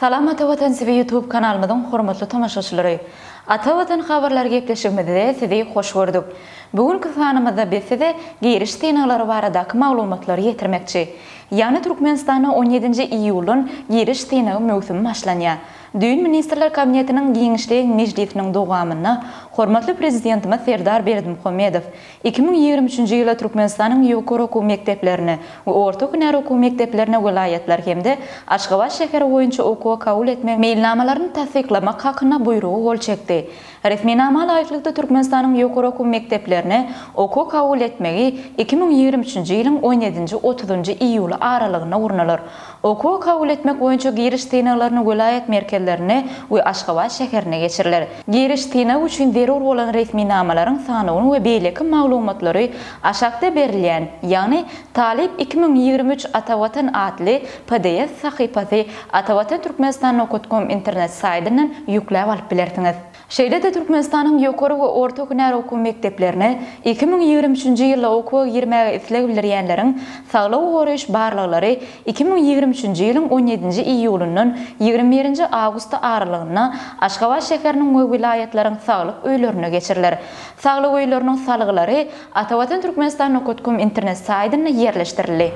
Salam Atavatan TV YouTube kanalımızın hormatly tamaşaçylary. Atavatan habarlar gepleşigimizde sizi hoş gördük. Bugünkü sanymyzda biz size giriş temalary barada maglumatlary ýetirmekçi. Ýani Türkmenistana 17 iýulyň giriş tenagy mövsümi başlanýar. Düýün Ministrler Kabinetiniň Giňişlik Mejlisiniň dowamyna hormatly prezidentimiz Serdar Berdimuhammedow 2023-nji ýyla Türkmenistanyň ýokary okuw mekdeplerini we orta hünär okuw mekdeplerine vilayetler hemde Aşgabat şäheri boýunça okuwa kabul etmek meýilnamalaryny tasdiklamak hakyna buýrugy gol çekdi. Resminama laýyklykda Türkmenistanyň ýokary okuw mekdeplerine okuw kabul etmegi 2023-nji ýylyň 17-30 iýuly aralygyna urnalar. Okuw kabul etmek boýunça giriş tenalaryny vilayet merkezlerine we Aşgabat şäherine geçiriler. Giriş tenagy üçin zerur bolan resminamalaryň sanyny we beýleki maglumatlary aşakda berilýän, ýani talip 2023 Atavatan adly PDF sahypasy atavatan-turkmenistan.com internet saytynyň ýükläp alyp bilersiňiz. Şeýle de Türkmenistanyň ýokary we orta hünär okuw mekdeplerine 2023-nji ýylda okuwa girmäge isleg bildirýänleriň saglyk goraýyş barlyklary 2023-nji ýylyň 17-nji iýulundan 21-nji awgust aralygyna Aşgabat şäheriniň we vilayetleriň saglyk öýlerine geçiriler. Saglyk öýleriniň salyklary atavatan-turkmenistan.com internet saytyna ýerleşdirildi.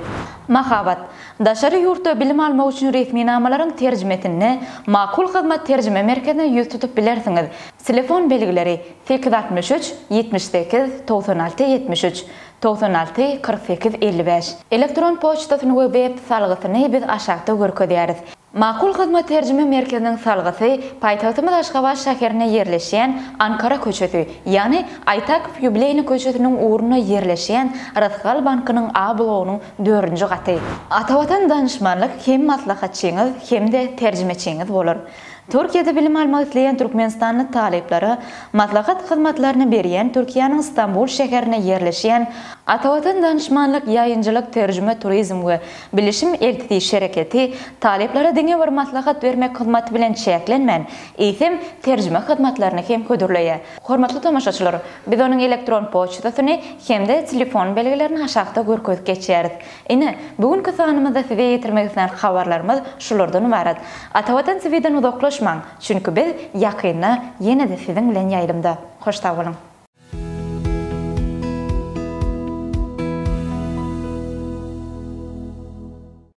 Mahabat, daşary ýurtda bilim almak üçin resminamalaryň terjimetini makul hyzmat terjime merkezine ýüz tutup bilersiňiz. Telefon belgileri 863 78 96 73 96 48 55. Elektron poçtasyny we web salgysyny biz aşagda görkezýäris. Makul hyzmat terjime merkeziniň salgysy paýtagtymyz Aşgabat şäherine ýerleşýän Ankara köçesi, ýani Aytakow ýubileyni köçesiniň uğruna ýerleşýän Rasgal bankynyň A blogynyň 4-nji gaty. Atavatan danışmanlyk hem maslahatçyňyz hem de terjimeçiňiz bolar. Türkiýede bilim almak isleýän Türkmenistanyň talyplary maslahat hyzmatlaryny berýän Türkiýanyň Istanbul şäherine ýerleşýän Atavatan danışmanlyk, ýaýynjylyk, terjime, turizm we bilişim eltidi şereketi talyplara diňe bir maslahat bermek hyzmaty bilen çäklenmän, eýsem terjime hyzmatlaryny hem ködürleýär. Hormatly tamaşaçylar, biz onuň elektron poçtasyny hem de telefon belgilerini aşagda görkezip geçýäris. Ine bugünkü sanymyzda size ýetirmek isleýän habarlarymyz şulardan ibaret. Atavatan TV-den uzaklaşmaň, çünkü biz ýakynda ýene-de siziň bilen ýaýlymda. Hoşta bolun.